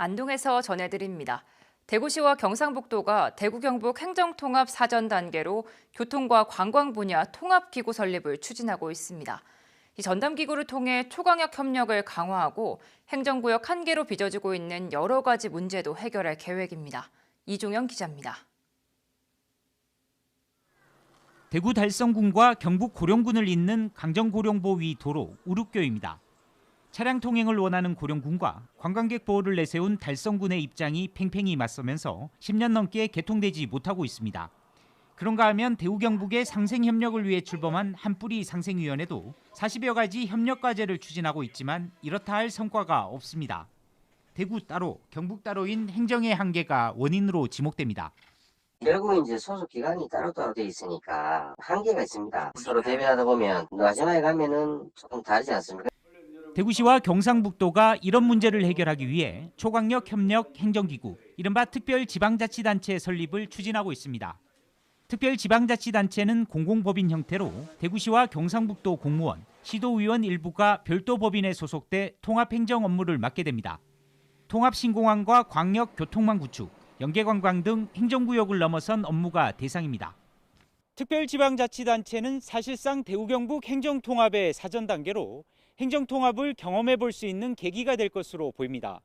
안동에서 전해드립니다. 대구시와 경상북도가 대구 경북 행정통합 사전 단계로 교통과 관광 분야 통합기구 설립을 추진하고 있습니다. 이 전담기구를 통해 초강력 협력을 강화하고 행정구역 한계로 빚어지고 있는 여러 가지 문제도 해결할 계획입니다. 이종영 기자입니다. 대구 달성군과 경북 고령군을 잇는 강정고령보 위 도로 우륙교입니다. 차량 통행을 원하는 고령군과 관광객 보호를 내세운 달성군의 입장이 팽팽히 맞서면서 10년 넘게 개통되지 못하고 있습니다. 그런가 하면 대구 경북의 상생 협력을 위해 출범한 한뿌리 상생위원회도 40여 가지 협력 과제를 추진하고 있지만 이렇다 할 성과가 없습니다. 대구 따로, 경북 따로인 행정의 한계가 원인으로 지목됩니다. 결국 이제 소속 기관이 따로따로 돼 있으니까 한계가 있습니다. 서로 대비하다 보면 마지막에 가면은 조금 다르지 않습니까? 대구시와 경상북도가 이런 문제를 해결하기 위해 초강력 협력 행정기구, 이른바 특별지방자치단체 설립을 추진하고 있습니다. 특별지방자치단체는 공공법인 형태로 대구시와 경상북도 공무원, 시도의원 일부가 별도 법인에 소속돼 통합행정 업무를 맡게 됩니다. 통합신공항과 광역교통망 구축, 연계관광 등 행정구역을 넘어선 업무가 대상입니다. 특별지방자치단체는 사실상 대구 경북 행정통합의 사전 단계로 행정통합을 경험해 볼 수 있는 계기가 될 것으로 보입니다.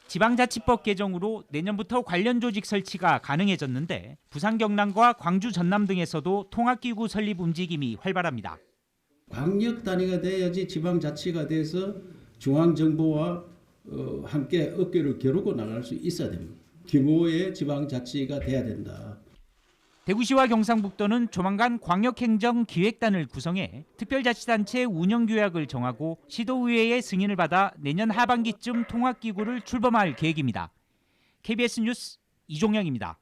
지방자치법 개정으로 내년부터 관련 조직 설치가 가능해졌는데 부산 경남과 광주 전남 등에서도 통합기구 설립 움직임이 활발합니다. 광역 단위가 돼야지 지방자치가 돼서 중앙정부와 함께 어깨를 겨루고 나갈 수 있어야 됩니다. 규모의 지방자치가 돼야 된다. 대구시와 경상북도는 조만간 광역행정기획단을 구성해 특별자치단체 운영규약을 정하고 시도의회의 승인을 받아 내년 하반기쯤 통합기구를 출범할 계획입니다. KBS 뉴스 이종영입니다.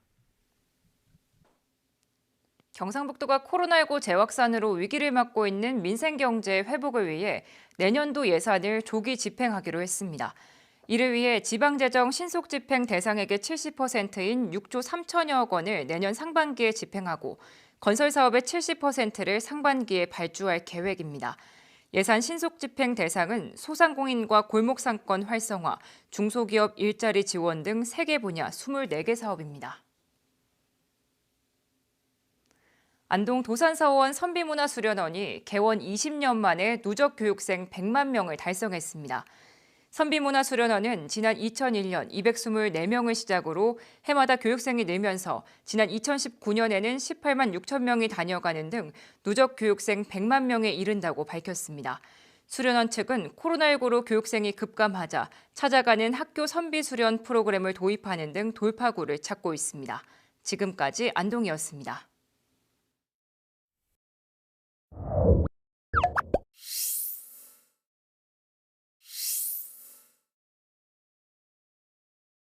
경상북도가 코로나19 재확산으로 위기를 맞고 있는 민생경제 회복을 위해 내년도 예산을 조기 집행하기로 했습니다. 이를 위해 지방재정 신속집행 대상액의 70%인 6조 3천여억 원을 내년 상반기에 집행하고 건설사업의 70%를 상반기에 발주할 계획입니다. 예산 신속집행 대상은 소상공인과 골목상권 활성화, 중소기업 일자리 지원 등 3개 분야 24개 사업입니다. 안동 도산서원 선비문화수련원이 개원 20년 만에 누적 교육생 100만 명을 달성했습니다. 선비문화수련원은 지난 2001년 224명을 시작으로 해마다 교육생이 늘면서 지난 2019년에는 18만 6천 명이 다녀가는 등 누적 교육생 100만 명에 이른다고 밝혔습니다. 수련원 측은 코로나19로 교육생이 급감하자 찾아가는 학교 선비수련 프로그램을 도입하는 등 돌파구를 찾고 있습니다. 지금까지 안동이었습니다.